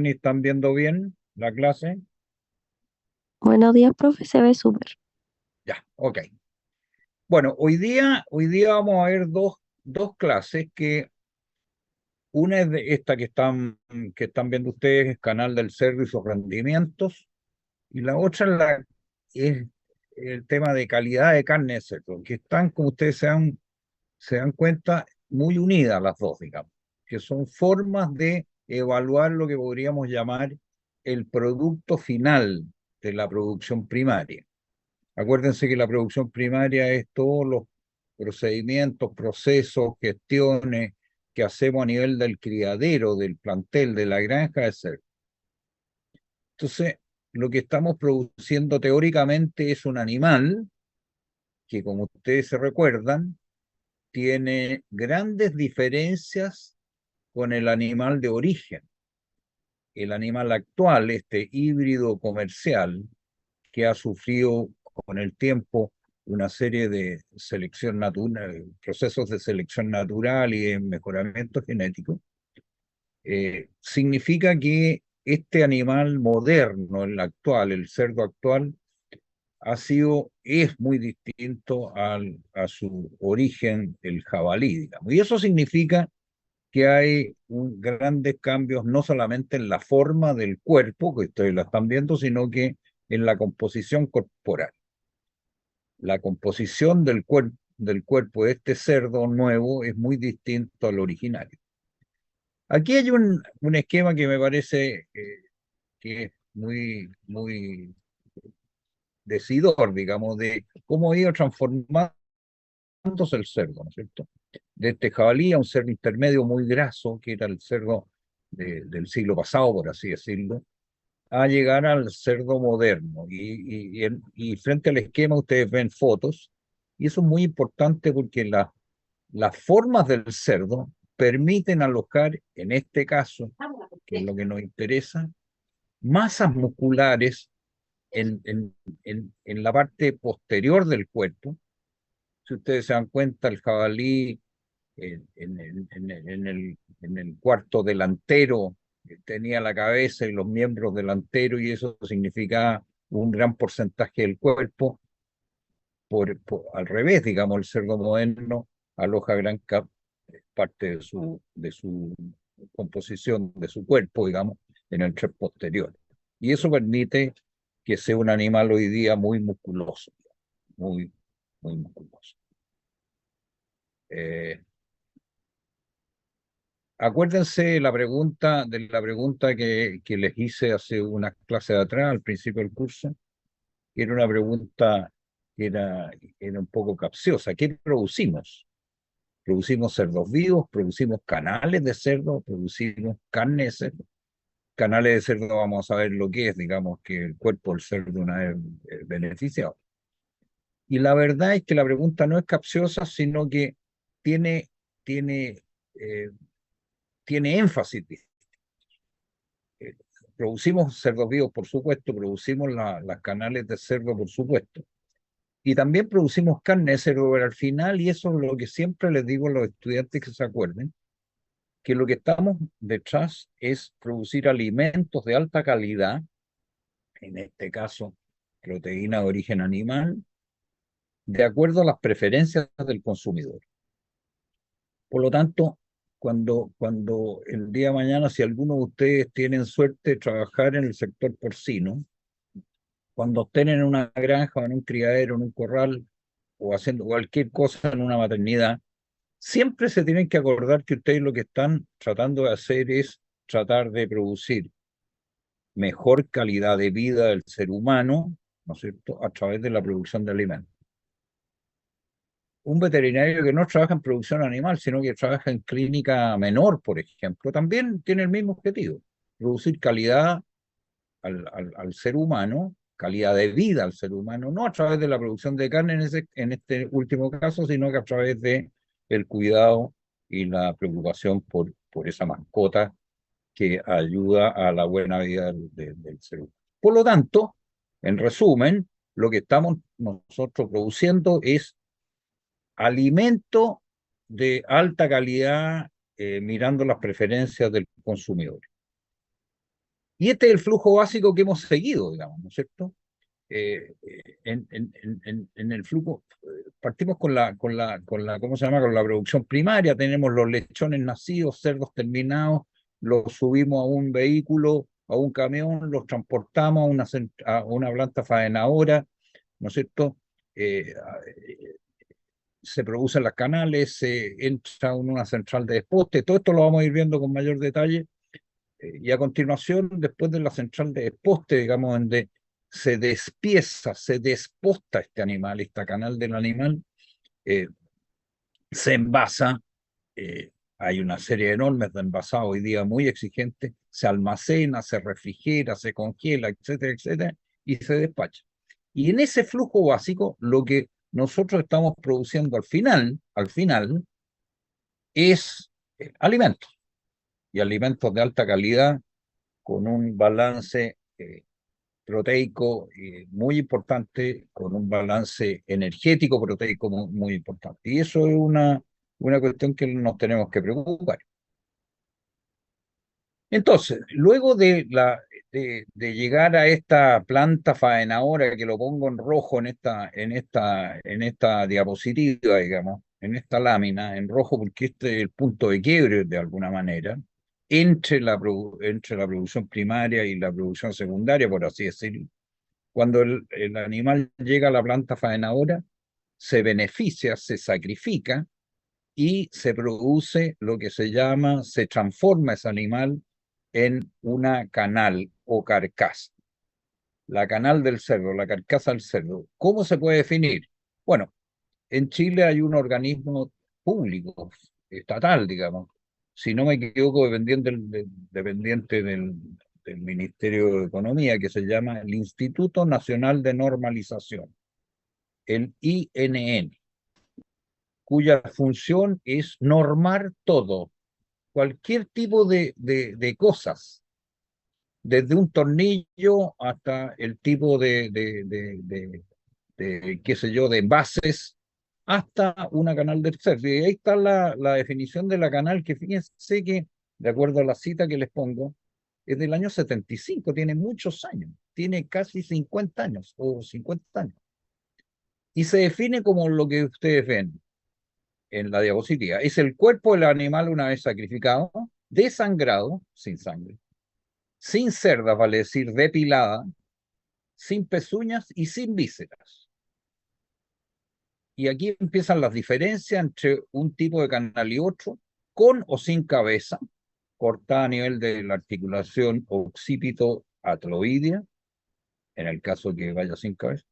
¿Están viendo bien la clase? Buenos días, profe, se ve súper. Ya, ok. Bueno, hoy día vamos a ver dos clases que una es de esta que están viendo ustedes, Canal del Cerdo y sus rendimientos, y la otra es el tema de calidad de carne de cerdo, que están, como ustedes se dan cuenta, muy unidas las dos, digamos, que son formas de evaluar lo que podríamos llamar el producto final de la producción primaria. Acuérdense que la producción primaria es todos los procedimientos, procesos, gestiones que hacemos a nivel del criadero, del plantel, de la granja de cerdo. Entonces, lo que estamos produciendo teóricamente es un animal que, como ustedes se recuerdan, tiene grandes diferencias con el animal de origen. El animal actual, este híbrido comercial, que ha sufrido con el tiempo una serie de selección natural, procesos de selección natural y de mejoramiento genético, significa que este animal moderno, el actual, el cerdo actual, es muy distinto a su origen, el jabalí, digamos. Y eso significa que hay grandes cambios no solamente en la forma del cuerpo, que ustedes la están viendo, sino que en la composición corporal. La composición del cuerpo de este cerdo nuevo es muy distinto al originario. Aquí hay un esquema que me parece que es muy decidor, digamos, de cómo ha ido transformándose el cerdo, ¿no es cierto? De este jabalí a un cerdo intermedio muy graso, que era el cerdo del siglo pasado, por así decirlo, a llegar al cerdo moderno. Y frente al esquema ustedes ven fotos, y eso es muy importante porque las formas del cerdo permiten alojar, en este caso, que es lo que nos interesa, masas musculares en la parte posterior del cuerpo. Si ustedes se dan cuenta, el jabalí en el cuarto delantero tenía la cabeza y los miembros delanteros, y eso significaba un gran porcentaje del cuerpo. Al revés, digamos, el cerdo moderno aloja parte de su composición, de su cuerpo, digamos, en el tren posterior. Y eso permite que sea un animal hoy día muy musculoso, muy, muy musculoso. Eh, Acuérdense de la pregunta que les hice hace unas clases atrás, al principio del curso, que era una pregunta que era un poco capciosa. ¿Qué producimos? Producimos cerdos vivos, producimos canales de cerdo, producimos carne de cerdo. Canales de cerdo vamos a ver lo que es, digamos que el cuerpo del cerdo una vez beneficiado. Y la verdad es que la pregunta no es capciosa, sino que tiene, tiene, eh, tiene énfasis. Eh, Producimos cerdos vivos, por supuesto, producimos las canales de cerdo, por supuesto, y también producimos carne de cerdo, pero al final, y eso es lo que siempre les digo a los estudiantes que se acuerden, que lo que estamos detrás es producir alimentos de alta calidad, en este caso, proteína de origen animal, de acuerdo a las preferencias del consumidor. Por lo tanto, cuando el día de mañana, si alguno de ustedes tienen suerte de trabajar en el sector porcino, cuando estén en una granja, o en un criadero, en un corral, o haciendo cualquier cosa en una maternidad, siempre se tienen que acordar que ustedes lo que están tratando de hacer es tratar de producir mejor calidad de vida del ser humano, ¿no es cierto?, a través de la producción de alimentos. Un veterinario que no trabaja en producción animal, sino que trabaja en clínica menor, por ejemplo, también tiene el mismo objetivo: producir calidad al ser humano, calidad de vida al ser humano, no a través de la producción de carne en este último caso, sino que a través de el cuidado y la preocupación por esa mascota que ayuda a la buena vida del ser humano. Por lo tanto, en resumen, lo que estamos nosotros produciendo es alimento de alta calidad, mirando las preferencias del consumidor. Y este es el flujo básico que hemos seguido, digamos, ¿no es cierto? En el flujo, partimos ¿cómo se llama? Con la producción primaria, tenemos los lechones nacidos, cerdos terminados, los subimos a un vehículo, a un camión, los transportamos a una planta faenadora, ¿no es cierto? Se producen las canales, se entra en una central de desposte, todo esto lo vamos a ir viendo con mayor detalle, y a continuación, después de la central de desposte, digamos, donde se despieza, se desposta este animal, esta canal del animal, eh, se envasa, hay una serie enorme de envasados hoy día muy exigentes, se almacena, se refrigera, se congela, etcétera, etcétera, y se despacha. Y en ese flujo básico, lo que nosotros estamos produciendo al final, es alimentos, y alimentos de alta calidad, con un balance proteico muy importante, con un balance energético proteico muy importante. Y eso es una cuestión que nos tenemos que preocupar. Entonces, luego de llegar a esta planta faenadora, que lo pongo en rojo en esta diapositiva, digamos, en esta lámina, en rojo porque este es el punto de quiebre de alguna manera, entre la producción primaria y la producción secundaria, por así decirlo. Cuando el animal llega a la planta faenadora, se beneficia, se sacrifica y se produce lo que se transforma ese animal en una canal o carcasa. La canal del cerdo, la carcasa del cerdo. ¿Cómo se puede definir? Bueno, en Chile hay un organismo público, estatal, digamos, si no me equivoco, dependiente del Ministerio de Economía, que se llama el Instituto Nacional de Normalización, el INN, cuya función es normar todo, cualquier tipo de cosas, desde un tornillo hasta el tipo qué sé yo, de envases, hasta una canal del cerdo. Y ahí está la definición de la canal, que fíjense que, de acuerdo a la cita que les pongo, es del año 75, tiene muchos años, tiene casi 50 años o 50 años. Y se define como lo que ustedes ven en la diapositiva. Es el cuerpo del animal una vez sacrificado, desangrado, sin sangre, sin cerdas, vale decir, depilada, sin pezuñas y sin vísceras. Y aquí empiezan las diferencias entre un tipo de canal y otro, con o sin cabeza, cortada a nivel de la articulación occipito-atloidea, en el caso que vaya sin cabeza.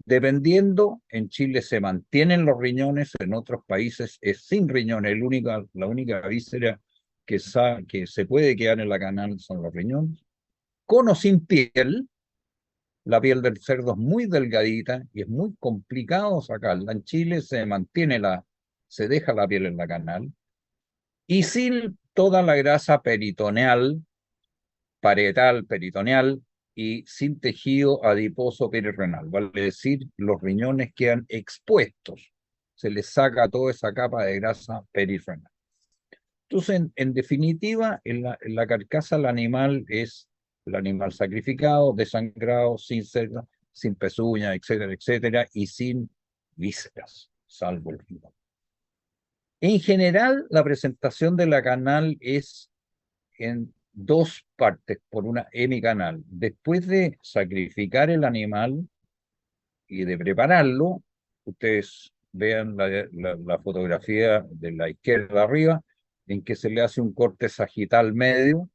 Dependiendo, en Chile se mantienen los riñones, en otros países es sin riñones, la única víscera que se puede quedar en la canal son los riñones. Con o sin piel, la piel del cerdo es muy delgadita y es muy complicado sacarla. En Chile se deja la piel en la canal, y sin toda la grasa peritoneal, parietal, peritoneal, y sin tejido adiposo perirrenal. Vale decir, los riñones quedan expuestos. Se les saca toda esa capa de grasa perirrenal. Entonces, en definitiva, en la carcasa el animal es el animal sacrificado, desangrado, sin cerda, sin pezuña, etcétera, etcétera, y sin vísceras, salvo el riñón. En general, la presentación de la canal es en dos partes por una hemicanal. Después de sacrificar el animal y de prepararlo, ustedes vean la fotografía de la izquierda arriba, en que se le hace un corte sagital medio,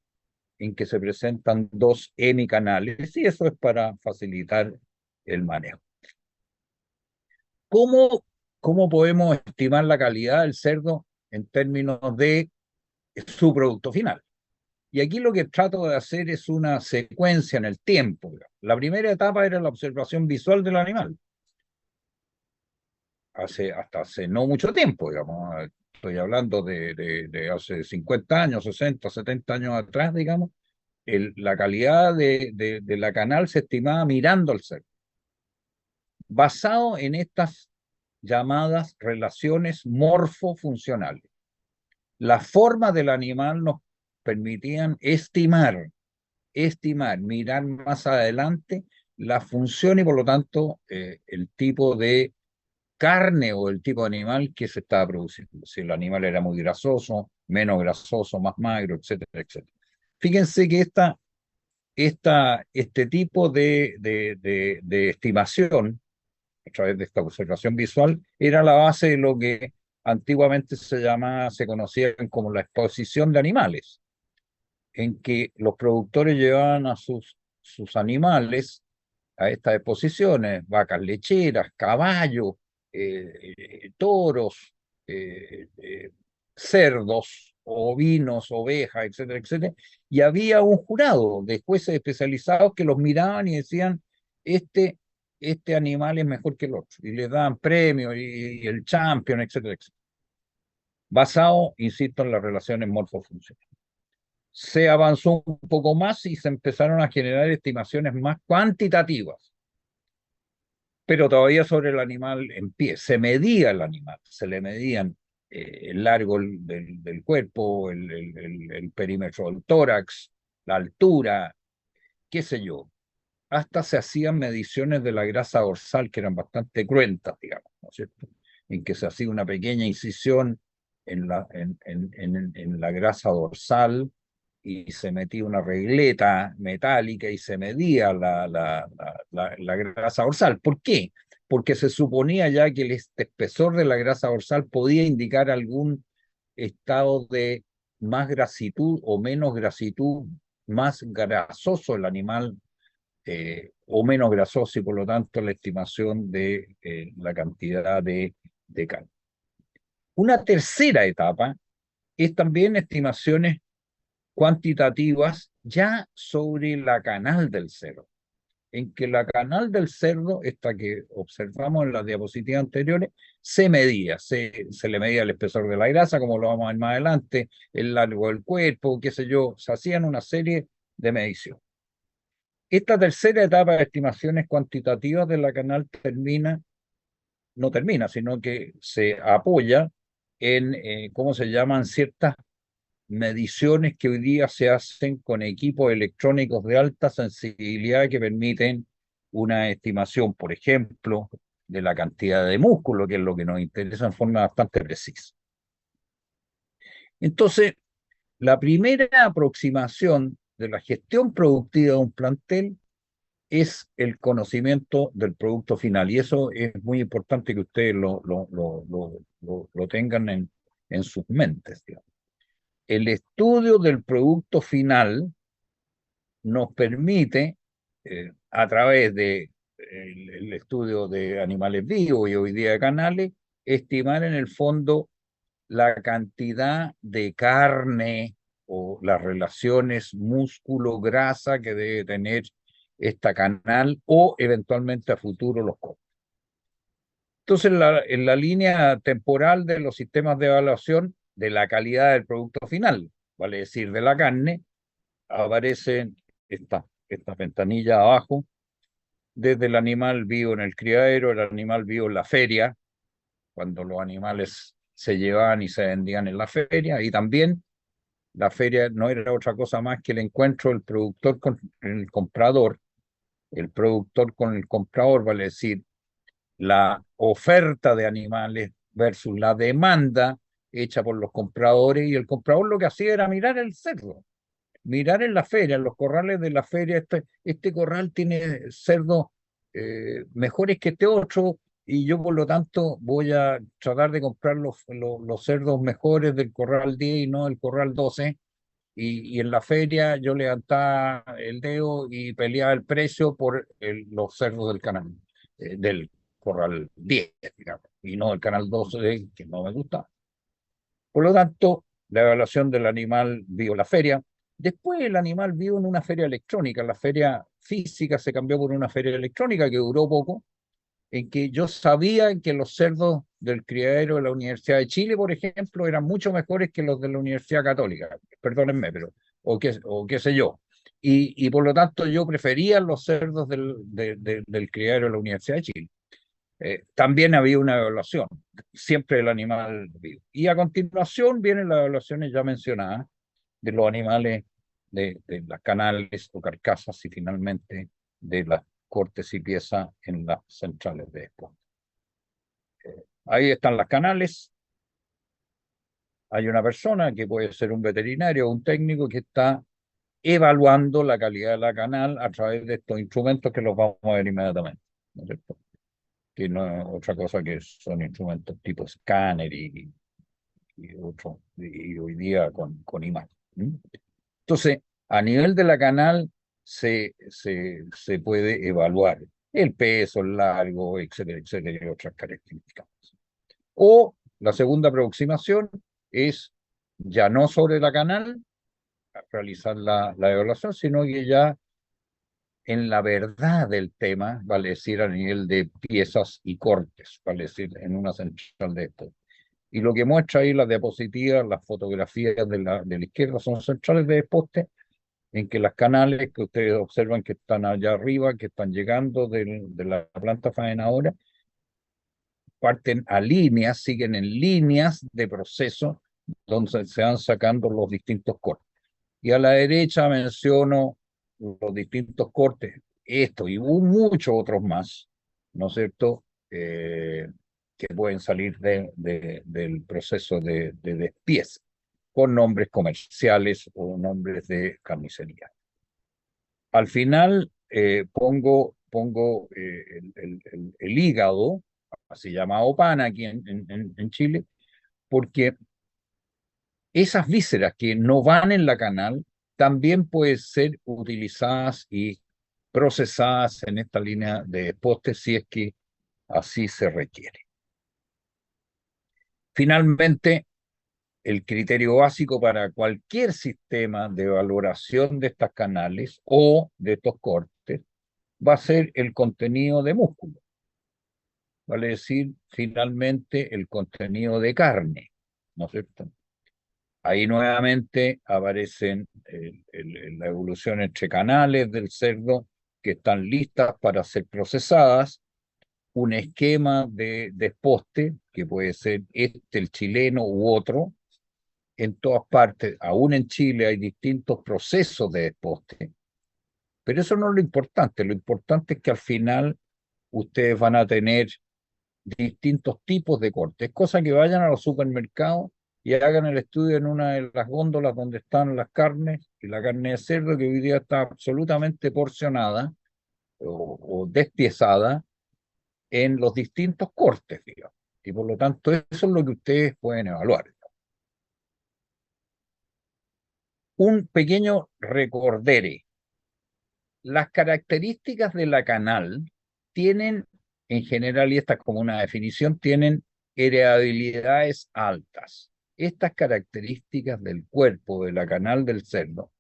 en que se presentan dos hemicanales, y eso es para facilitar el manejo. ¿Cómo, cómo podemos estimar la calidad del cerdo en términos de su producto final? Y aquí lo que trato de hacer es una secuencia en el tiempo. La primera etapa era la observación visual del animal, hasta hace no mucho tiempo, digamos. Estoy hablando de hace 50 años, 60, 70 años atrás, digamos. La calidad de la canal se estimaba mirando al cerdo, basado en estas llamadas relaciones morfofuncionales. Las formas del animal nos permitían estimar estimar, mirar más adelante la función y por lo tanto el tipo de carne o el tipo de animal que se estaba produciendo. Si el animal era muy grasoso, menos grasoso, más magro, etcétera, etcétera. Fíjense que este tipo de estimación, a través de esta observación visual, era la base de lo que antiguamente se conocía como la exposición de animales, en que los productores llevaban a sus animales a estas exposiciones, vacas lecheras, caballos, toros, eh, eh, cerdos, ovinos, ovejas, etcétera, etcétera, y había un jurado de jueces especializados que los miraban y decían, este, este animal es mejor que el otro, y les daban premios y el champion, etcétera, etcétera, basado, insisto, en las relaciones morfofuncionales. Se avanzó un poco más y se empezaron a generar estimaciones más cuantitativas, pero todavía sobre el animal en pie. Se medía el animal, se le medían el largo del cuerpo, el perímetro del tórax, la altura, qué sé yo. Hasta se hacían mediciones de la grasa dorsal que eran bastante cruentas, digamos, ¿no es cierto? En que se hacía una pequeña incisión en la grasa dorsal y se metía una regleta metálica y se medía la grasa dorsal. ¿Por qué? Porque se suponía ya que este espesor de la grasa dorsal podía indicar algún estado de más grasitud o menos grasitud, más grasoso el animal o menos grasoso y por lo tanto la estimación de la cantidad de carne. Una tercera etapa es también estimaciones cuantitativas ya sobre la canal del cerdo, en que la canal del cerdo, esta que observamos en las diapositivas anteriores, se medía, se le medía el espesor de la grasa, como lo vamos a ver más adelante, el largo del cuerpo, qué sé yo, se hacían una serie de mediciones. Esta tercera etapa de estimaciones cuantitativas de la canal no termina, sino que se apoya en, ¿cómo se llaman? Ciertas mediciones que hoy día se hacen con equipos electrónicos de alta sensibilidad que permiten una estimación, por ejemplo, de la cantidad de músculo, que es lo que nos interesa en forma bastante precisa. Entonces, la primera aproximación de la gestión productiva de un plantel es el conocimiento del producto final. Y eso es muy importante que ustedes lo tengan en sus mentes, digamos. El estudio del producto final nos permite, a través de el estudio de animales vivos y hoy día de canales, estimar en el fondo la cantidad de carne o las relaciones músculo-grasa que debe tener esta canal o eventualmente a futuro los costos. Entonces, en la línea temporal de los sistemas de evaluación de la calidad del producto final, vale decir, de la carne, aparecen estas ventanillas abajo, desde el animal vivo en el criadero, el animal vivo en la feria, cuando los animales se llevaban y se vendían en la feria, y también la feria no era otra cosa más que el encuentro del productor con el comprador, el productor con el comprador, vale decir, la oferta de animales versus la demanda hecha por los compradores, y el comprador lo que hacía era mirar el cerdo, mirar en la feria, en los corrales de la feria, este corral tiene cerdos mejores que este otro, y yo por lo tanto voy a tratar de comprar los cerdos mejores del corral 10 y no del corral 12, y en la feria yo levantaba el dedo y peleaba el precio por los cerdos del canal, del corral 10, digamos, y no del canal 12, que no me gusta. Por lo tanto, la evaluación del animal vivo en la feria. Después el animal vivo en una feria electrónica. La feria física se cambió por una feria electrónica que duró poco, en que yo sabía que los cerdos del criadero de la Universidad de Chile, por ejemplo, eran mucho mejores que los de la Universidad Católica. Perdónenme, pero, o qué sé yo. Y por lo tanto yo prefería los cerdos del criadero de la Universidad de Chile. También había una evaluación, siempre del animal vivo. Y a continuación vienen las evaluaciones ya mencionadas de los animales de las canales o carcasas y finalmente de las cortes y piezas en las centrales de desposte. Ahí están las canales. Hay una persona que puede ser un veterinario o un técnico que está evaluando la calidad de la canal a través de estos instrumentos que los vamos a ver inmediatamente, ¿no es cierto? Que no es otra cosa que son instrumentos tipo escáner y hoy día con imagen. Entonces, a nivel de la canal se puede evaluar el peso, el largo, etcétera, etcétera, y otras características. O la segunda aproximación es ya no sobre la canal, realizar la evaluación, sino que ya en la verdad del tema, vale decir, a nivel de piezas y cortes, vale decir, en una central de esto. Y lo que muestra ahí las diapositivas, las fotografías de la izquierda son centrales de desposte, en que las canales que ustedes observan que están allá arriba, que están llegando de la planta faenadora, parten a líneas, siguen en líneas de proceso donde se van sacando los distintos cortes. Y a la derecha menciono los distintos cortes, esto y muchos otros más, ¿no es cierto?, que pueden salir del proceso de despiece, con nombres comerciales o nombres de carnicería. Al final pongo el hígado, así llamado pana aquí en Chile, porque esas vísceras que no van en la canal también pueden ser utilizadas y procesadas en esta línea de desposte si es que así se requiere. Finalmente, el criterio básico para cualquier sistema de valoración de estas canales o de estos cortes va a ser el contenido de músculo, vale decir, finalmente el contenido de carne, ¿no es cierto? Ahí nuevamente aparecen la evolución entre canales del cerdo que están listas para ser procesadas, un esquema de desposte, que puede ser el chileno u otro, en todas partes, aún en Chile hay distintos procesos de desposte, pero eso no es lo importante es que al final ustedes van a tener distintos tipos de cortes, cosa que vayan a los supermercados y hagan el estudio en una de las góndolas donde están las carnes y la carne de cerdo que hoy día está absolutamente porcionada o despiezada en los distintos cortes, digamos. Y por lo tanto eso es lo que ustedes pueden evaluar. Un pequeño recordere. Las características de la canal tienen, en general, y esta es como una definición, tienen heredabilidades altas. Estas características del cuerpo de la canal del cerdo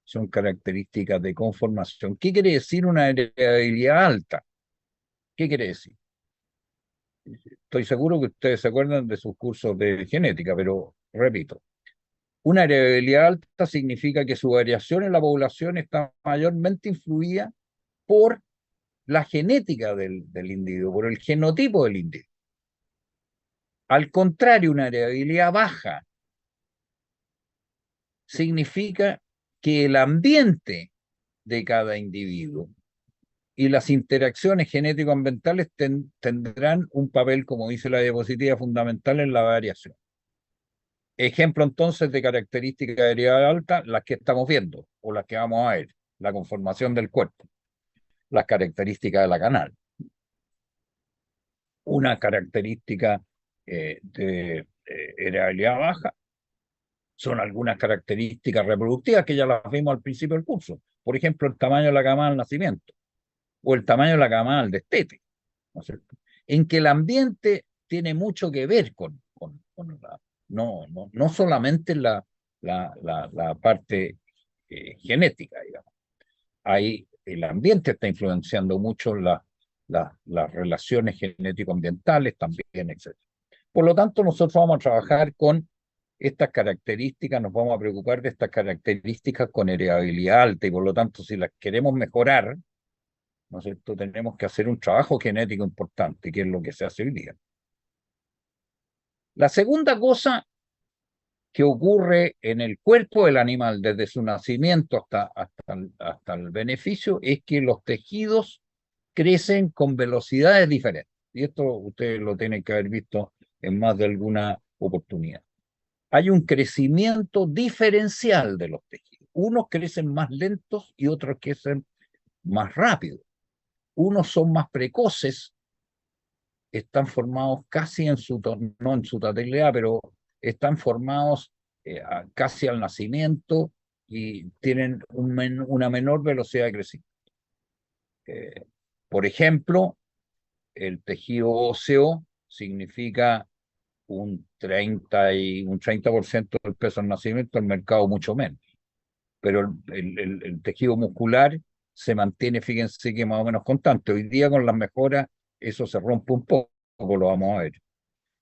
son características de conformación. ¿Qué quiere decir una heredabilidad alta? ¿Qué quiere decir? Estoy seguro que ustedes se acuerdan de sus cursos de genética, pero repito, una heredabilidad alta significa que su variación en la población está mayormente influida por la genética del individuo, por el genotipo del individuo. Al contrario, una heredabilidad baja significa que el ambiente de cada individuo y las interacciones genético-ambientales tendrán un papel, como dice la diapositiva, fundamental en la variación. Ejemplo entonces de características de heredabilidad alta, las que estamos viendo o las que vamos a ver, la conformación del cuerpo, las características de la canal. Una característica de heredabilidad baja son algunas características reproductivas que ya las vimos al principio del curso. Por ejemplo, el tamaño de la cama al nacimiento o el tamaño de la cama al destete, ¿no es cierto? En que el ambiente tiene mucho que ver con no solamente la parte genética, digamos. Ahí el ambiente está influenciando mucho las relaciones genético-ambientales también, etc. Por lo tanto, nosotros vamos a trabajar con estas características, nos vamos a preocupar de estas características con heredabilidad alta y por lo tanto, si las queremos mejorar, ¿no es cierto?, tenemos que hacer un trabajo genético importante, que es lo que se hace hoy día. La segunda cosa que ocurre en el cuerpo del animal desde su nacimiento hasta el beneficio es que los tejidos crecen con velocidades diferentes. Y esto ustedes lo tienen que haber visto en más de alguna oportunidad. Hay un crecimiento diferencial de los tejidos. Unos crecen más lentos y otros crecen más rápido. Unos son más precoces, están formados casi no en su totalidad, pero están formados casi al nacimiento y tienen una menor velocidad de crecimiento. Por ejemplo, el tejido óseo significa un 30% del peso al nacimiento, el mercado mucho menos. Pero el tejido muscular se mantiene, fíjense que más o menos constante. Hoy día con las mejoras eso se rompe un poco, lo vamos a ver.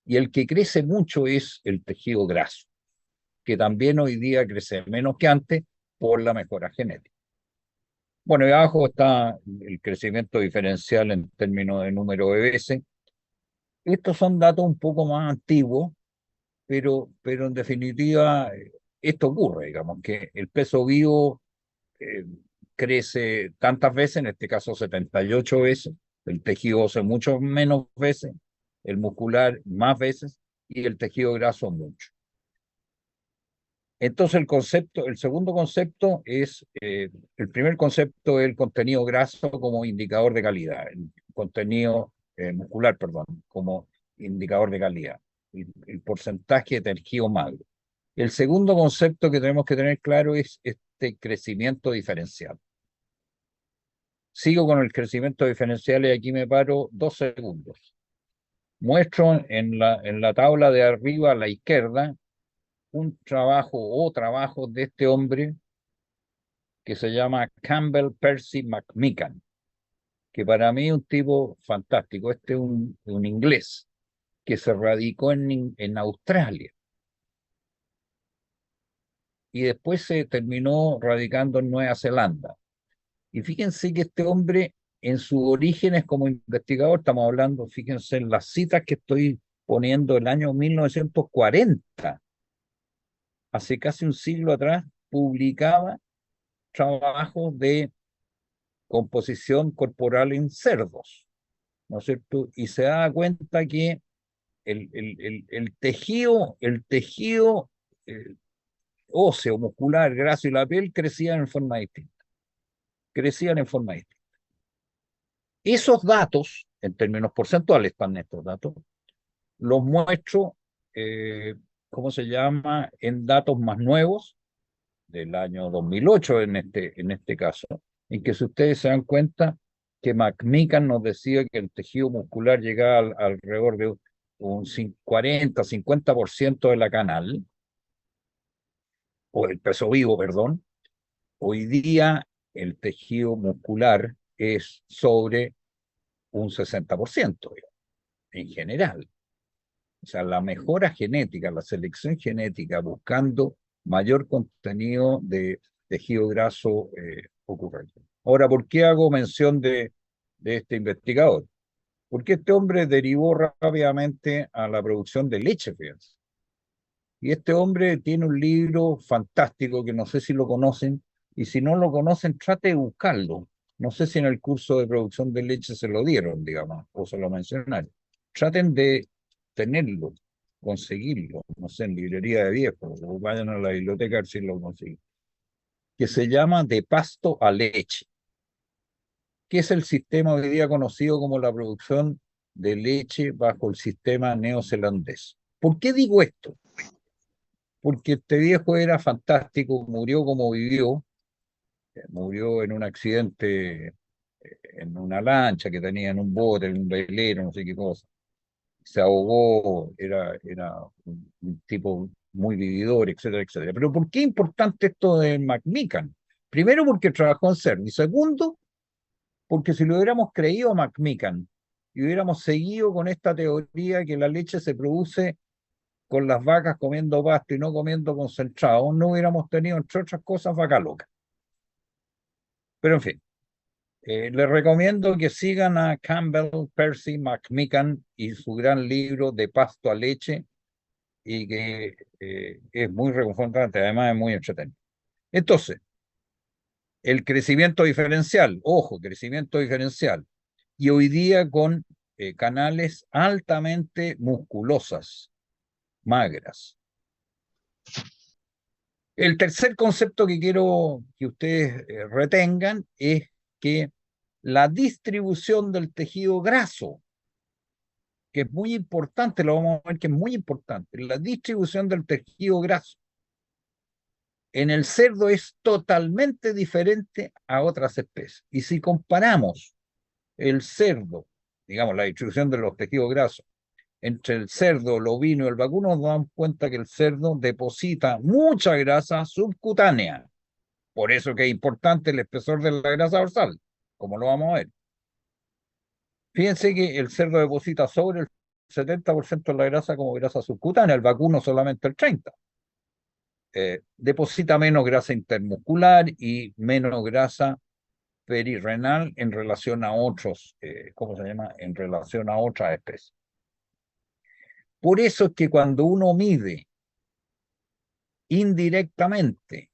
Y el que crece mucho es el tejido graso, que también hoy día crece menos que antes por la mejora genética. Bueno, y abajo está el crecimiento diferencial en términos de número de veces. Estos son datos un poco más antiguos, pero en definitiva esto ocurre, digamos, que el peso vivo eh, crece tantas veces, en este caso 78 veces, el tejido óseo mucho menos veces, el muscular más veces y el tejido graso mucho. Entonces el segundo concepto es, el primer concepto es el contenido graso como indicador de calidad, el contenido muscular, perdón, como indicador de calidad, el porcentaje de tejido magro. El segundo concepto que tenemos que tener claro es este crecimiento diferencial. Sigo con el crecimiento diferencial y aquí me paro 2 segundos. Muestro en la tabla de arriba a la izquierda un trabajo de este hombre que se llama Campbell Percy McMillan, que para mí es un tipo fantástico. Este es un inglés que se radicó en Australia y después se terminó radicando en Nueva Zelanda. Y fíjense que este hombre, en sus orígenes como investigador, estamos hablando, fíjense en las citas que estoy poniendo, el año 1940, hace casi un siglo atrás, publicaba trabajos de composición corporal en cerdos, ¿no es cierto? Y se da cuenta que el tejido eh, óseo, muscular, graso y la piel crecían en forma distinta. Crecían en forma distinta. Esos datos, en términos porcentuales están estos datos, los muestro, ¿cómo se llama?, en datos más nuevos, del año 2008 en este caso, en que si ustedes se dan cuenta que McMillan nos decía que el tejido muscular llegaba alrededor de un 40-50% de la canal, o el peso vivo, perdón. Hoy día el tejido muscular es sobre un 60%, digamos, en general. O sea, la mejora genética, la selección genética buscando mayor contenido de tejido graso ocurre. Ahora, ¿por qué hago mención de este investigador? Porque este hombre derivó rápidamente a la producción de leche, fíjense. Y este hombre tiene un libro fantástico que no sé si lo conocen, y si no lo conocen, trate de buscarlo. No sé si en el curso de producción de leche se lo dieron, digamos, o se lo mencionaron. Traten de tenerlo, conseguirlo, no sé, en librería de viejos, o vayan a la biblioteca a ver si lo consiguen. Que se llama De pasto a leche, que es el sistema hoy día conocido como la producción de leche bajo el sistema neozelandés. ¿Por qué digo esto? Porque este viejo era fantástico, murió como vivió, murió en un accidente en una lancha que tenía en un bote, en un velero, no sé qué cosa. Se ahogó, era un tipo muy vividor, etcétera, etcétera. Pero ¿por qué es importante esto de McMillan? Primero, porque trabajó en CERN, y segundo, porque si lo hubiéramos creído a McMillan y hubiéramos seguido con esta teoría que la leche se produce con las vacas comiendo pasto y no comiendo concentrado, no hubiéramos tenido, entre otras cosas, vaca loca. Pero en fin, les recomiendo que sigan a Campbell Percy McMillan y su gran libro De pasto a leche, y que es muy reconfortante, además es muy entretenido. Entonces, el crecimiento diferencial, ojo, crecimiento diferencial, y hoy día con canales altamente musculosas, magras. El tercer concepto que quiero que ustedes retengan es que la distribución del tejido graso, que es muy importante, lo vamos a ver que es muy importante, la distribución del tejido graso en el cerdo es totalmente diferente a otras especies. Y si comparamos el cerdo, digamos, la distribución de los tejidos grasos entre el cerdo, el ovino y el vacuno, nos damos cuenta que el cerdo deposita mucha grasa subcutánea. Por eso que es importante el espesor de la grasa dorsal, como lo vamos a ver. Fíjense que el cerdo deposita sobre el 70% de la grasa como grasa subcutánea, el vacuno solamente el 30%. Deposita menos grasa intermuscular y menos grasa perirrenal en relación a otros, ¿cómo se llama? En relación a otras especies. Por eso es que cuando uno mide indirectamente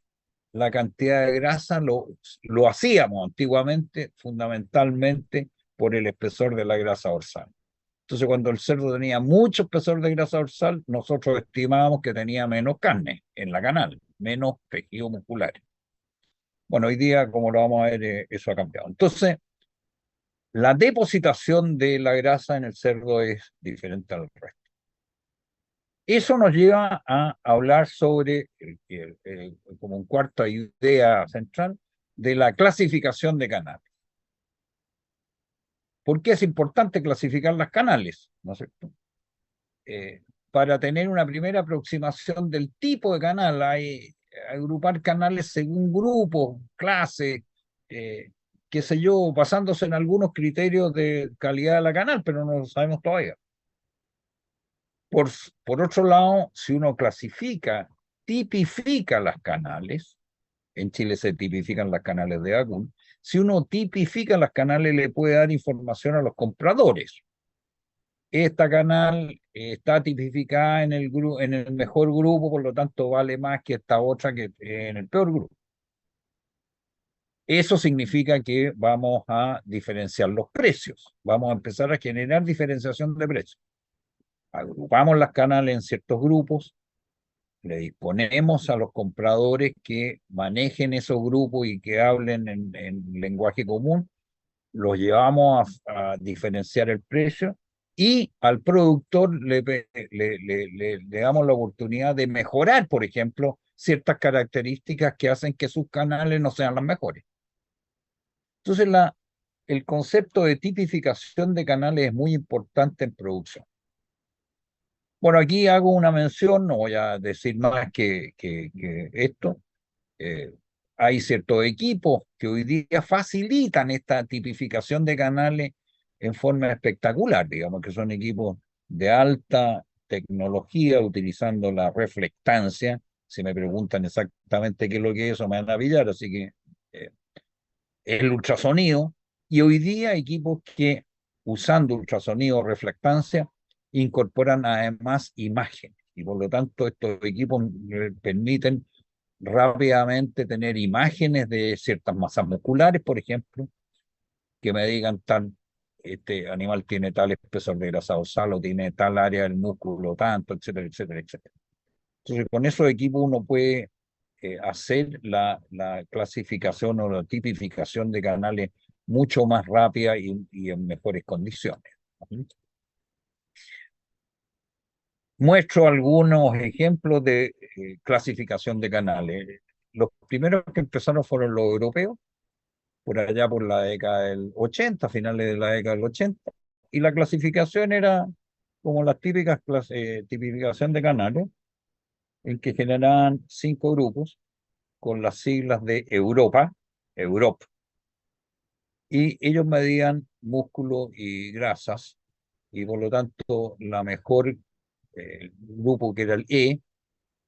la cantidad de grasa, lo hacíamos antiguamente fundamentalmente por el espesor de la grasa dorsal. Entonces, cuando el cerdo tenía mucho espesor de grasa dorsal, nosotros estimábamos que tenía menos carne en la canal, menos tejido muscular. Bueno, hoy día, como lo vamos a ver, eso ha cambiado. Entonces, la depositación de la grasa en el cerdo es diferente al resto. Eso nos lleva a hablar sobre, como un cuarta idea central, de la clasificación de canales. ¿Por qué es importante clasificar las canales? ¿No es cierto? Para tener una primera aproximación del tipo de canal, hay agrupar canales según grupos, clases, qué sé yo, basándose en algunos criterios de calidad de la canal, pero no lo sabemos todavía. Por otro lado, si uno clasifica, tipifica las canales, en Chile se tipifican las canales de vacuno, si uno tipifica las canales le puede dar información a los compradores. Esta canal está tipificada en el mejor grupo, por lo tanto vale más que esta otra que en el peor grupo. Eso significa que vamos a diferenciar los precios, vamos a empezar a generar diferenciación de precios. Agrupamos las canales en ciertos grupos, le disponemos a los compradores que manejen esos grupos y que hablen en lenguaje común, los llevamos a diferenciar el precio y al productor le damos la oportunidad de mejorar, por ejemplo, ciertas características que hacen que sus canales no sean las mejores. Entonces, el concepto de tipificación de canales es muy importante en producción. Bueno, aquí hago una mención, no voy a decir más que esto. Eh, Hay ciertos equipos que hoy día facilitan esta tipificación de canales en forma espectacular, digamos que son equipos de alta tecnología utilizando la reflectancia. Si me preguntan exactamente qué es lo que es eso, me van a pillar, así que eh, es el ultrasonido. Y hoy día equipos que usando ultrasonido o reflectancia incorporan además imágenes. Y por lo tanto estos equipos permiten rápidamente tener imágenes de ciertas masas musculares, por ejemplo, que me digan este animal tiene tal espesor de grasa dorsal o tiene tal área del músculo, tanto, etcétera, etcétera, etcétera. Entonces, con esos equipos uno puede hacer la clasificación o la tipificación de canales mucho más rápida y en mejores condiciones. Muestro algunos ejemplos de clasificación de canales. Los primeros que empezaron fueron los europeos, por allá por la década del 80, finales de la década del 80, y la clasificación era como las típicas tipificación de canales, en que generaban 5 grupos con las siglas de Europa, Europe, y ellos medían músculo y grasas, y por lo tanto la mejor grupo que era el E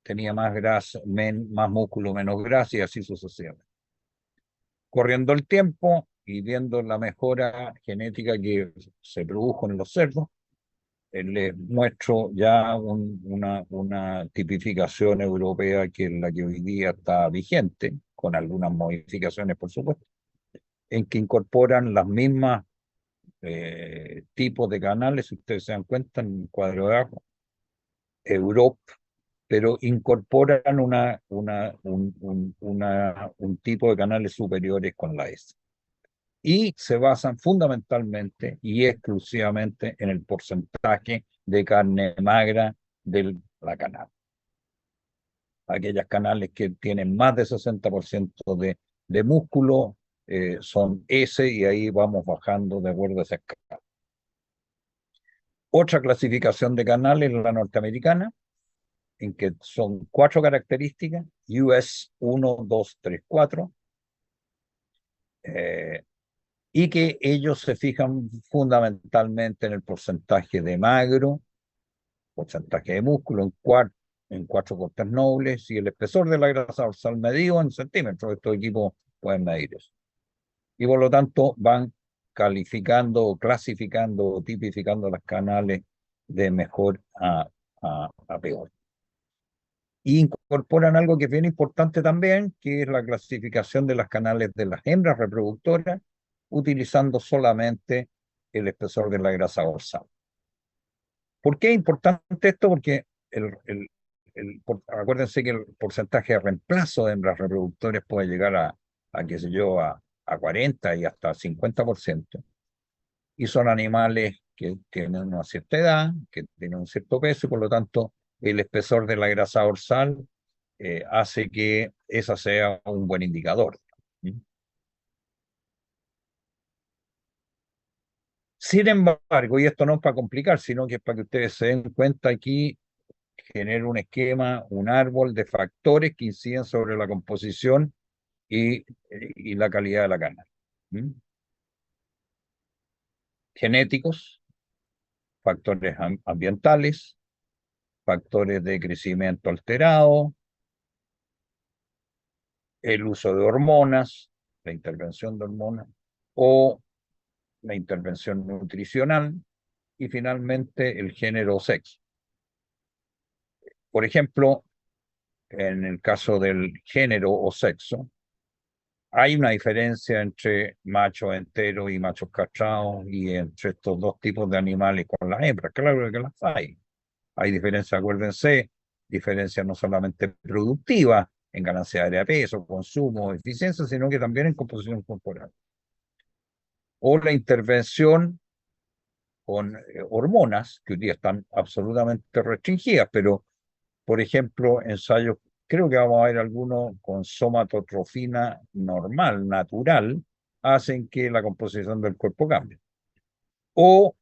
tenía más grasa, más músculo, menos grasa y así sucesivamente. Corriendo el tiempo y viendo la mejora genética que se produjo en los cerdos, les muestro ya una tipificación europea que es la que hoy día está vigente, con algunas modificaciones, por supuesto, en que incorporan las mismas tipos de canales, si ustedes se dan cuenta, en el cuadro de abajo, Europe, pero incorporan un tipo de canales superiores con la S. Y se basan fundamentalmente y exclusivamente en el porcentaje de carne magra de la canal. Aquellas canales que tienen más de 60% de músculo son S, y ahí vamos bajando de acuerdo a esa escala. Otra clasificación de canales, la norteamericana, en que son 4 características: US 1, 2, 3, 4, y que ellos se fijan fundamentalmente en el porcentaje de magro, porcentaje de músculo en 4 cortes nobles, y el espesor de la grasa dorsal medido en centímetros. Estos equipos pueden medir eso. Y por lo tanto van calificando, clasificando, tipificando las canales de mejor a peor. Y incorporan algo que es bien importante también, que es la clasificación de las canales de las hembras reproductoras, utilizando solamente el espesor de la grasa dorsal. ¿Por qué es importante esto? Porque acuérdense que el porcentaje de reemplazo de hembras reproductores puede llegar qué sé yo, a 40 y hasta 50%. Y son animales que tienen una cierta edad, que tienen un cierto peso, y por lo tanto el espesor de la grasa dorsal hace que esa sea un buen indicador. ¿Mm? Sin embargo, y esto no es para complicar, sino que es para que ustedes se den cuenta aquí, genera un esquema, un árbol de factores que inciden sobre la composición y la calidad de la carne. ¿Mm? Genéticos, factores ambientales, factores de crecimiento alterado, el uso de hormonas, la intervención de hormonas, o la intervención nutricional, y finalmente el género o sexo. Por ejemplo, en el caso del género o sexo, hay una diferencia entre machos enteros y machos castrados, y entre estos dos tipos de animales con las hembras. Claro que las hay. Hay diferencias, acuérdense, diferencias no solamente productivas en ganancia de área de peso, consumo, eficiencia, sino que también en composición corporal. O la intervención con hormonas, que hoy día están absolutamente restringidas, pero, por ejemplo, ensayos, creo que vamos a ver algunos con somatotrofina normal, natural, hacen que la composición del cuerpo cambie. O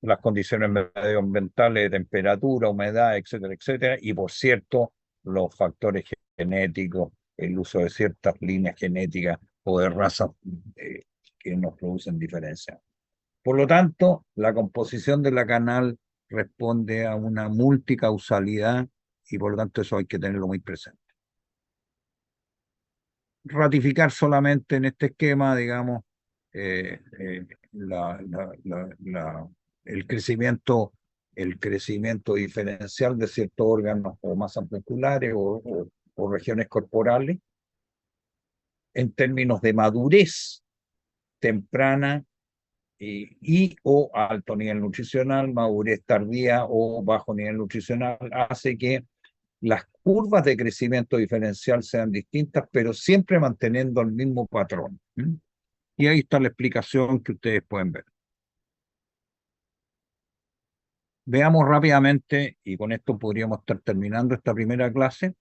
las condiciones medioambientales de temperatura, humedad, etcétera, etcétera, y por cierto, los factores genéticos, el uso de ciertas líneas genéticas o de razas que nos producen diferencias. Por lo tanto, la composición de la canal responde a una multicausalidad, y por lo tanto eso hay que tenerlo muy presente. Ratificar solamente en este esquema, digamos, eh, eh, la, la, la, la, el crecimiento, el crecimiento diferencial de ciertos órganos o masas musculares o regiones corporales en términos de madurez temprana y o alto nivel nutricional, madurez tardía o bajo nivel nutricional, hace que las curvas de crecimiento diferencial sean distintas, pero siempre manteniendo el mismo patrón. ¿Mm? Y ahí está la explicación que ustedes pueden ver. Veamos rápidamente, y con esto podríamos estar terminando esta primera clase,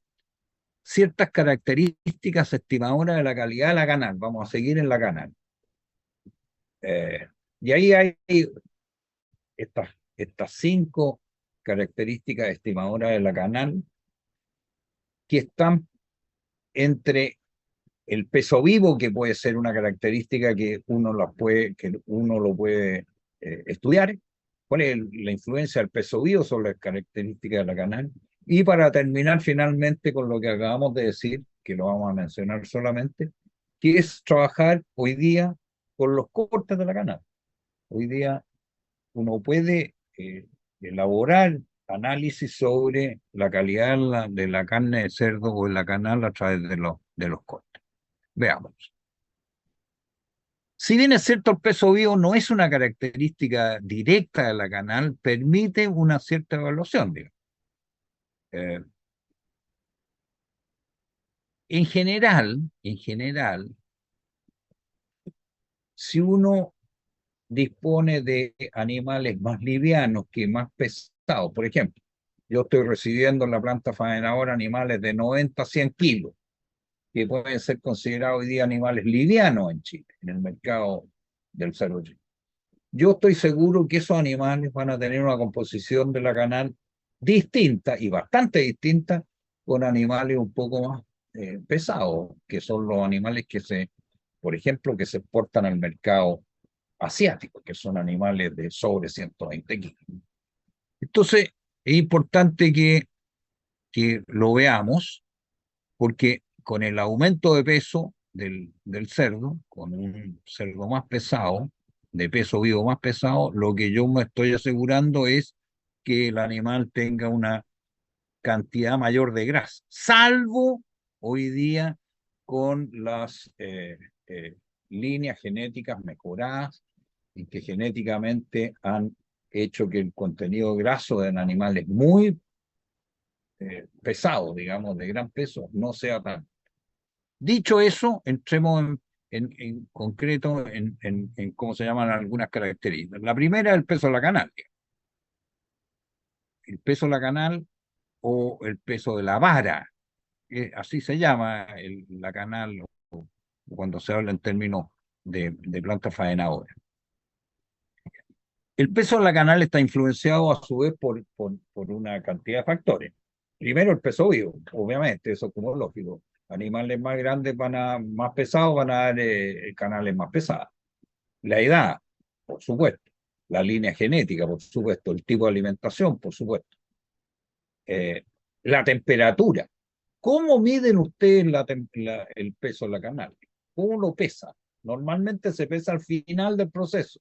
ciertas características estimadoras de la calidad de la canal. Vamos a seguir en la canal. Y ahí hay estas 5 características estimadoras de la canal que están entre el peso vivo, que puede ser una característica que uno lo puede estudiar. ¿Cuál es la influencia del peso vivo sobre las características de la canal? Y para terminar finalmente con lo que acabamos de decir, que lo vamos a mencionar solamente, que es trabajar hoy día con los cortes de la canal. Hoy día uno puede elaborar análisis sobre la calidad de la carne de cerdo o de la canal a través de los cortes. Veamos. Si bien es cierto, el peso vivo no es una característica directa de la canal, permite una cierta evaluación, digamos. Eh, en general, si uno dispone de animales más livianos que más pesados, por ejemplo, yo estoy recibiendo en la planta faenadora animales de 90 a 100 kilos, que pueden ser considerados hoy día animales livianos en Chile, en el mercado del cerdo chino. Yo estoy seguro que esos animales van a tener una composición de la canal distinta y bastante distinta con animales un poco más pesados, que son los animales por ejemplo, que se exportan al mercado asiático, que son animales de sobre 120 kilos. Entonces, es importante que lo veamos, porque con el aumento de peso del cerdo, con un cerdo más pesado, de peso vivo más pesado, lo que yo me estoy asegurando es que el animal tenga una cantidad mayor de grasa, salvo hoy día con las líneas genéticas mejoradas y que genéticamente han hecho que el contenido graso de animales muy pesados, digamos, de gran peso, no sea tan. Dicho eso, entremos en concreto en cómo se llaman algunas características. La primera es el peso de la canal. El peso de la canal o el peso de la vara, así se llama la canal cuando se habla en términos de planta faenadora. El peso de la canal está influenciado a su vez por una cantidad de factores. Primero el peso vivo, obviamente, eso es como lógico. Animales más grandes más pesados van a dar canales más pesados. La edad, por supuesto. La línea genética, por supuesto. El tipo de alimentación, por supuesto. Eh, la temperatura. ¿Cómo miden ustedes el peso de la canal? ¿Cómo lo pesa? Normalmente se pesa al final del proceso.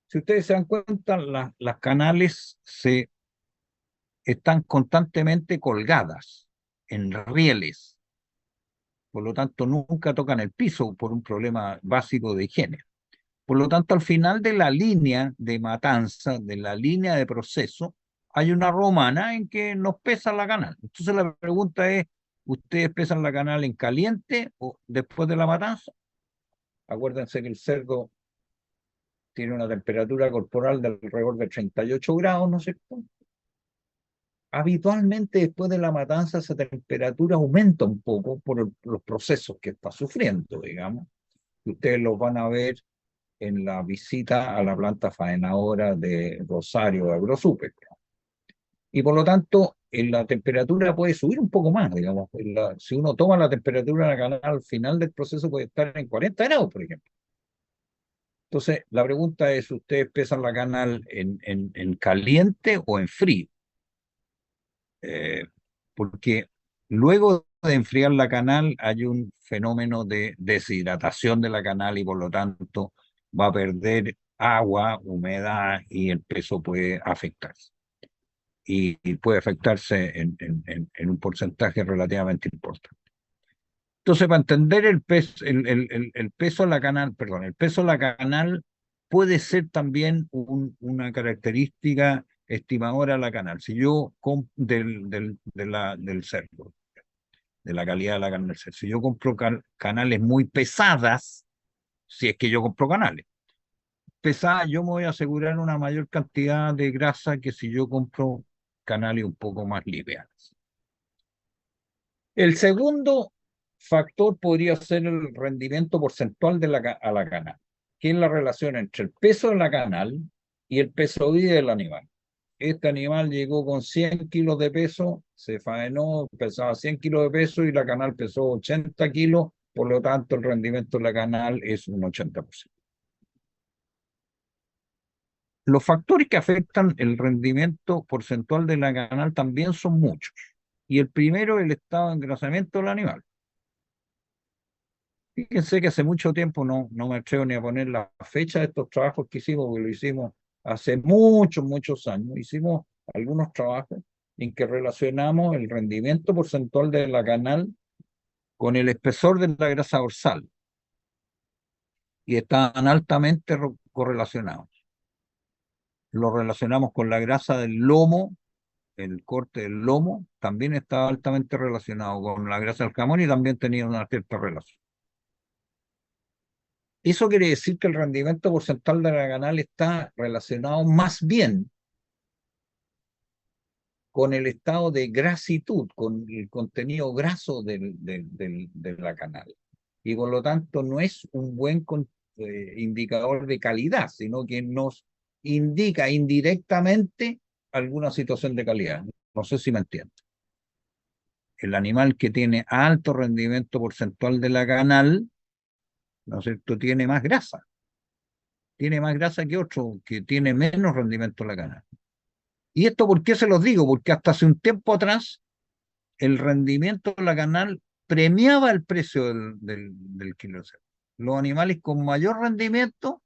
Si ustedes se dan cuenta, las canales están constantemente colgadas en rieles, por lo tanto nunca tocan el piso por un problema básico de higiene. Por lo tanto, al final de la línea de matanza, de la línea de proceso, hay una romana en que nos pesa la canal. Entonces la pregunta es, ¿ustedes pesan la canal en caliente o después de la matanza? Acuérdense que el cerdo tiene una temperatura corporal de alrededor de 38 grados, ¿no es cierto? Habitualmente después de la matanza esa temperatura aumenta un poco por los procesos que está sufriendo, digamos. Y ustedes los van a ver en la visita a la planta faenadora de Rosario de AgroSuper. Y por lo tanto, la temperatura puede subir un poco más, digamos. Si uno toma la temperatura de la canal al final del proceso puede estar en 40 grados, por ejemplo. Entonces, la pregunta es, ¿ustedes pesan la canal en caliente o en frío? Eh, Porque luego de enfriar la canal hay un fenómeno de deshidratación de la canal y por lo tanto va a perder agua, humedad y el peso puede afectarse. Y puede afectarse en un porcentaje relativamente importante. Entonces, para entender el peso de la canal, perdón, el peso de la canal puede ser también una característica estimadora de la canal. Si yo del cerdo, de la calidad de la carne del cerdo, si yo compro canales muy pesadas, si es que yo compro canales pesadas, yo me voy a asegurar una mayor cantidad de grasa que si yo compro canales un poco más livianos. El segundo factor podría ser el rendimiento porcentual a la canal, que es la relación entre el peso de la canal y el peso vida del animal. Este animal llegó con 100 kilos de peso, se faenó, pesaba 100 kilos de peso y la canal pesó 80 kilos, por lo tanto el rendimiento de la canal es un 80%. Los factores que afectan el rendimiento porcentual de la canal también son muchos. Y el primero es el estado de engrasamiento del animal. Fíjense que hace mucho tiempo no me atrevo ni a poner la fecha de estos trabajos que hicimos, porque lo hicimos hace muchos, muchos años, hicimos algunos trabajos en que relacionamos el rendimiento porcentual de la canal con el espesor de la grasa dorsal y estaban altamente correlacionados. Lo relacionamos con la grasa del lomo, el corte del lomo, también estaba altamente relacionado con la grasa del jamón y también tenía una cierta relación. Eso quiere decir que el rendimiento porcentual de la canal está relacionado más bien con el estado de grasitud, con el contenido graso de la canal. Y por lo tanto no es un buen indicador de calidad, sino que nos indica indirectamente alguna situación de calidad. No sé si me entiendes. El animal que tiene alto rendimiento porcentual de la canal, ¿no es cierto?, tiene más grasa que otro que tiene menos rendimiento en la canal. ¿Y esto por qué se los digo? Porque hasta hace un tiempo atrás el rendimiento de la canal premiaba el precio del kilo de cerdo. Los animales con mayor rendimiento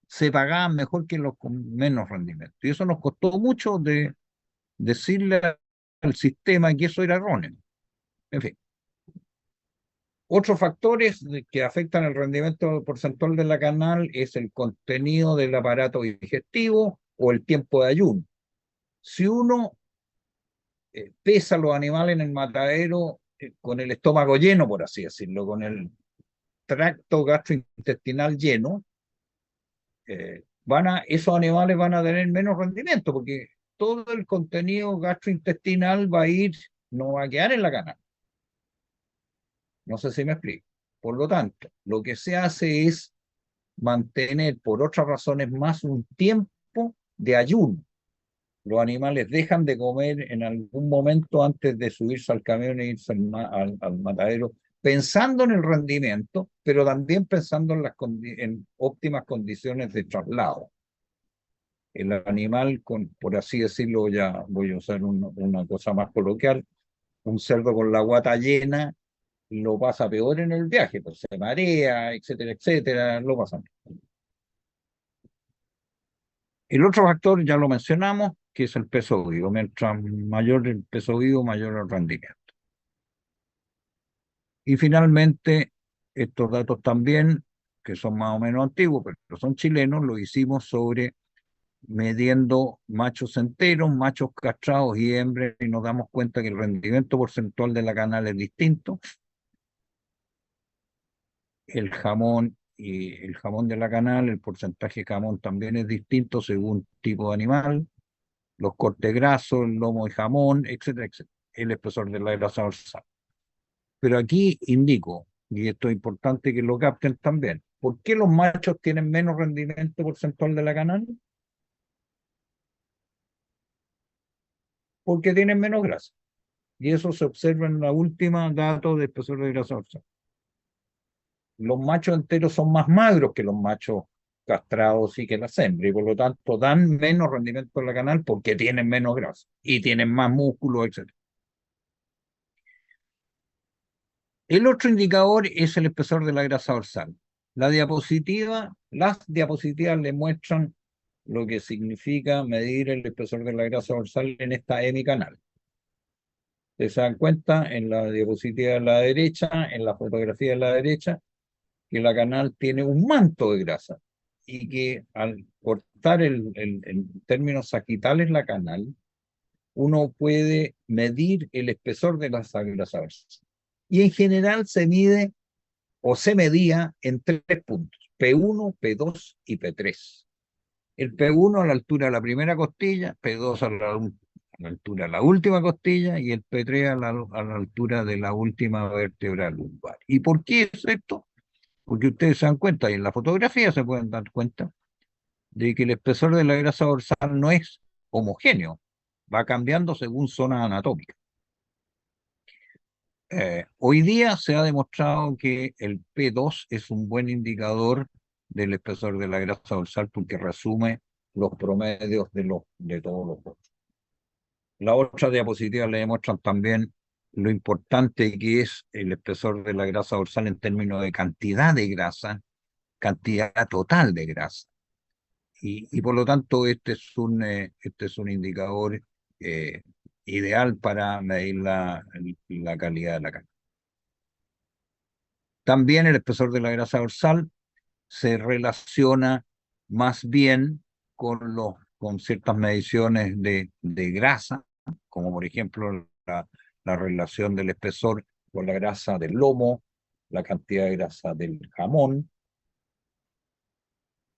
se pagaban mejor que los con menos rendimiento. Y eso nos costó mucho de decirle al sistema que eso era erróneo. En fin. Otros factores que afectan el rendimiento porcentual de la canal es el contenido del aparato digestivo o el tiempo de ayuno. Si uno pesa a los animales en el matadero con el estómago lleno, por así decirlo, con el tracto gastrointestinal lleno, esos animales van a tener menos rendimiento porque todo el contenido gastrointestinal va a ir, no va a quedar en la canal. No sé si me explico. Por lo tanto, lo que se hace es mantener por otras razones más un tiempo de ayuno. Los animales dejan de comer en algún momento antes de subirse al camión e irse al matadero, pensando en el rendimiento, pero también pensando en óptimas condiciones de traslado. El animal, por así decirlo, ya voy a usar una cosa más coloquial, un cerdo con la guata llena lo pasa peor en el viaje, pues se marea, etcétera, etcétera, lo pasa mal. El otro factor ya lo mencionamos, que es el peso vivo. Mientras mayor el peso vivo, mayor el rendimiento. Y finalmente, estos datos también, que son más o menos antiguos, pero son chilenos, lo hicimos sobre midiendo machos enteros, machos castrados y hembras, y nos damos cuenta que el rendimiento porcentual de la canal es distinto. El jamón de la canal, el porcentaje de jamón también es distinto según tipo de animal, los cortes grasos, el lomo de jamón, etcétera, etcétera, el espesor de la grasa dorsal. Pero aquí indico, y esto es importante que lo capten también, ¿por qué los machos tienen menos rendimiento porcentual de la canal? Porque tienen menos grasa. Y eso se observa en la última dato de espesor de grasa dorsal. Los machos enteros son más magros que los machos castrados y que las hembras, y por lo tanto dan menos rendimiento en la canal porque tienen menos grasa y tienen más músculo, etc. El otro indicador es el espesor de la grasa dorsal. Las diapositivas le muestran lo que significa medir el espesor de la grasa dorsal en esta hemicanal. Se dan cuenta en la diapositiva de la derecha, en la fotografía de la derecha, que la canal tiene un manto de grasa y que al cortar en términos saquitales la canal, uno puede medir el espesor de las grasas. Y en general se mide o se medía en 3 puntos, P1, P2 y P3. El P1 a la altura de la primera costilla, P2 a la altura de la última costilla y el P3 a la altura de la última vértebra lumbar. ¿Y por qué es esto? Porque ustedes se dan cuenta, y en la fotografía se pueden dar cuenta, de que el espesor de la grasa dorsal no es homogéneo, va cambiando según zonas anatómicas. Hoy día se ha demostrado que el P2 es un buen indicador del espesor de la grasa dorsal porque resume los promedios de todos los otros. La otra diapositiva le demuestran también lo importante que es el espesor de la grasa dorsal en términos de cantidad de grasa, cantidad total de grasa. y por lo tanto este es un indicador eh, ideal para medir la calidad de la carne. También el espesor de la grasa dorsal se relaciona más bien con ciertas mediciones de grasa, como por ejemplo la relación del espesor con la grasa del lomo, la cantidad de grasa del jamón,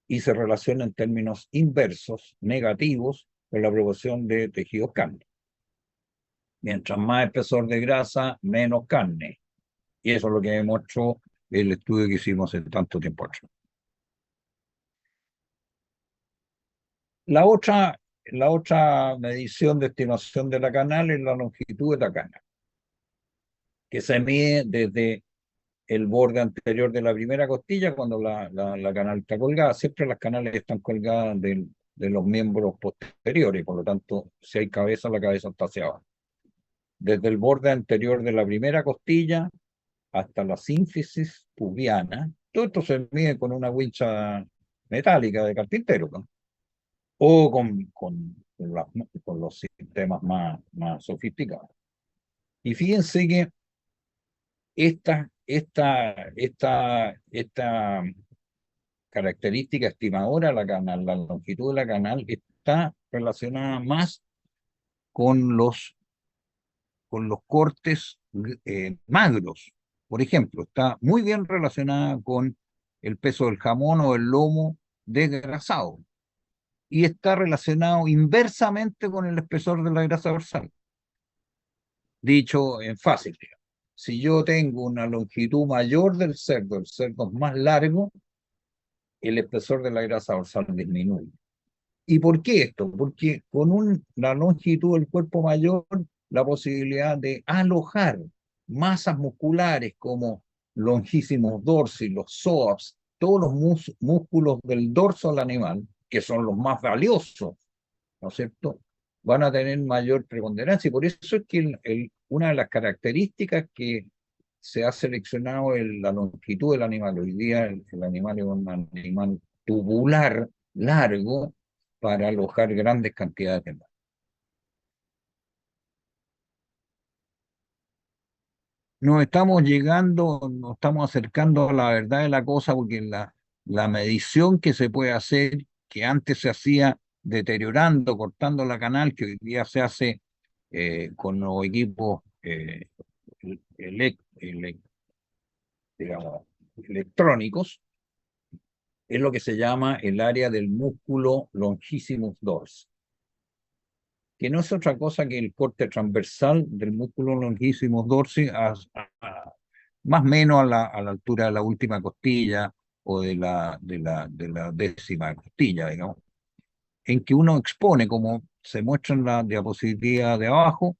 y se relaciona en términos inversos, negativos, con la proporción de tejidos carne. Mientras más espesor de grasa, menos carne. Y eso es lo que demostró el estudio que hicimos en tanto tiempo atrás. La otra medición de estimación de la canal es la longitud de la canal, que se mide desde el borde anterior de la primera costilla cuando la canal está colgada. Siempre las canales están colgadas de los miembros posteriores, por lo tanto, si hay cabeza, la cabeza está hacia abajo. Desde el borde anterior de la primera costilla hasta la sínfisis pubiana, todo esto se mide con una wincha metálica de carpintero, ¿no? O con los sistemas más sofisticados. Y fíjense que esta característica estimadora de la canal, la longitud de la canal, está relacionada más con los cortes magros. Por ejemplo, está muy bien relacionada con el peso del jamón o el lomo desgrasado y está relacionado inversamente con el espesor de la grasa dorsal. Dicho en fácil, si yo tengo una longitud mayor del cerdo, el cerdo es más largo, el espesor de la grasa dorsal disminuye. ¿Y por qué esto? Porque con una longitud del cuerpo mayor, la posibilidad de alojar masas musculares como longísimos dorsi, los psoas, todos los músculos del dorso del animal, que son los más valiosos, ¿no es cierto?, van a tener mayor preponderancia. Y por eso es que una de las características que se ha seleccionado la longitud del animal, hoy día el animal es un animal tubular, largo, para alojar grandes cantidades de mar. Nos estamos acercando a la verdad de la cosa porque la medición que se puede hacer, que antes se hacía deteriorando, cortando la canal, que hoy día se hace con los equipos digamos, electrónicos, es lo que se llama el área del músculo longissimus dorsi, que no es otra cosa que el corte transversal del músculo longissimus dorsi más o menos a la altura de la última costilla o de la décima costilla, digamos, en que uno expone, como se muestra en la diapositiva de abajo,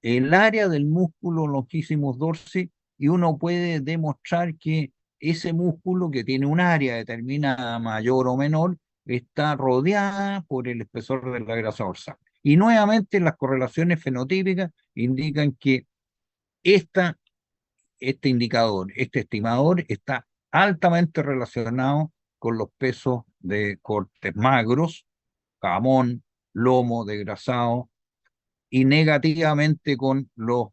el área del músculo longissimus dorsi, y uno puede demostrar que ese músculo, que tiene un área determinada, mayor o menor, está rodeada por el espesor de la grasa dorsal. Y nuevamente las correlaciones fenotípicas indican que esta, este indicador, este estimador, está altamente relacionado con los pesos de cortes magros, jamón, lomo, desgrasado, y negativamente con los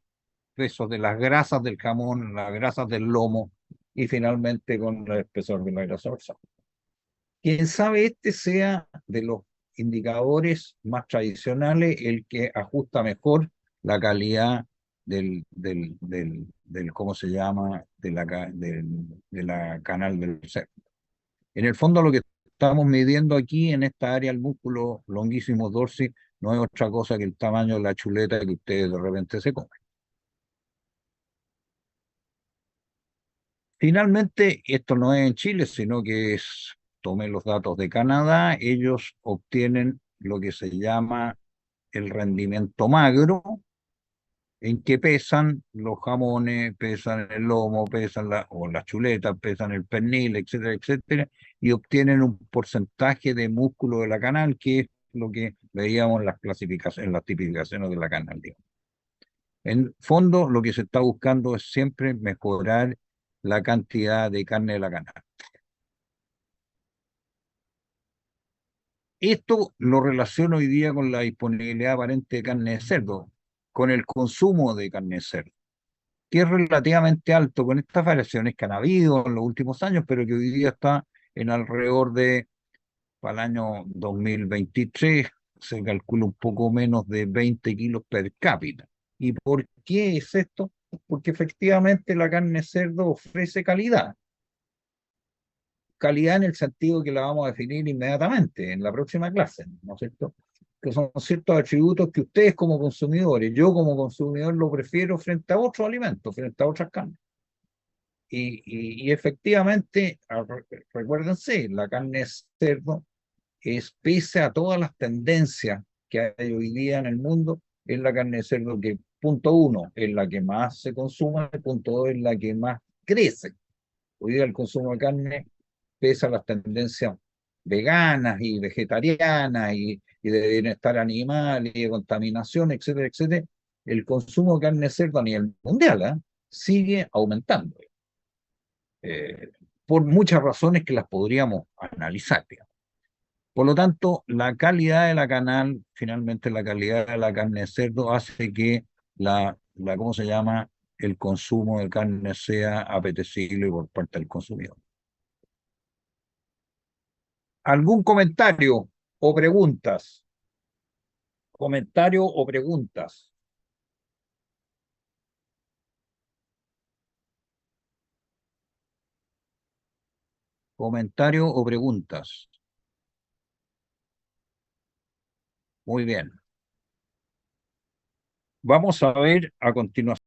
pesos de las grasas del jamón, las grasas del lomo y finalmente con el espesor de la grasa dorsal. Quién sabe este sea de los indicadores más tradicionales el que ajusta mejor la calidad ¿cómo se llama?, de la canal del cerdo. En el fondo lo que estamos midiendo aquí en esta área del músculo longissimus dorsi no es otra cosa que el tamaño de la chuleta que ustedes de repente se comen. Finalmente, esto no es en Chile, sino que tomé los datos de Canadá. Ellos obtienen lo que se llama el rendimiento magro, en que pesan los jamones, pesan el lomo, o las chuletas, pesan el pernil, etcétera, etcétera, y obtienen un porcentaje de músculo de la canal, que es lo que veíamos en las clasificaciones, en las tipificaciones de la canal, digamos. En fondo, lo que se está buscando es siempre mejorar la cantidad de carne de la canal. Esto lo relaciono hoy día con la disponibilidad aparente de carne de cerdo, con el consumo de carne de cerdo, que es relativamente alto con estas variaciones que han habido en los últimos años, pero que hoy día está en alrededor de, para el año 2023, se calcula un poco menos de 20 kilos per cápita. ¿Y por qué es esto? Porque efectivamente la carne de cerdo ofrece calidad. Calidad en el sentido que la vamos a definir inmediatamente en la próxima clase, ¿no es cierto? Que son ciertos atributos que ustedes como consumidores, yo como consumidor lo prefiero frente a otros alimentos, frente a otras carnes. Y efectivamente, recuérdense, la carne de cerdo es, pese a todas las tendencias que hay hoy día en el mundo, es la carne de cerdo que, punto uno, es la que más se consume, punto dos, es la que más crece. Hoy día el consumo de carne, pese a las tendencias veganas y vegetarianas y de bienestar animal y de contaminación, etcétera, etcétera, el consumo de carne de cerdo a nivel mundial, sigue aumentando, eh, por muchas razones que las podríamos analizar, digamos. Por lo tanto, la calidad de la canal, finalmente la calidad de la carne de cerdo hace que ¿cómo se llama? El consumo de carne sea apetecible por parte del consumidor. ¿Algún comentario o preguntas? ¿Comentario o preguntas? ¿Comentario o preguntas? Muy bien. Vamos a ver a continuación.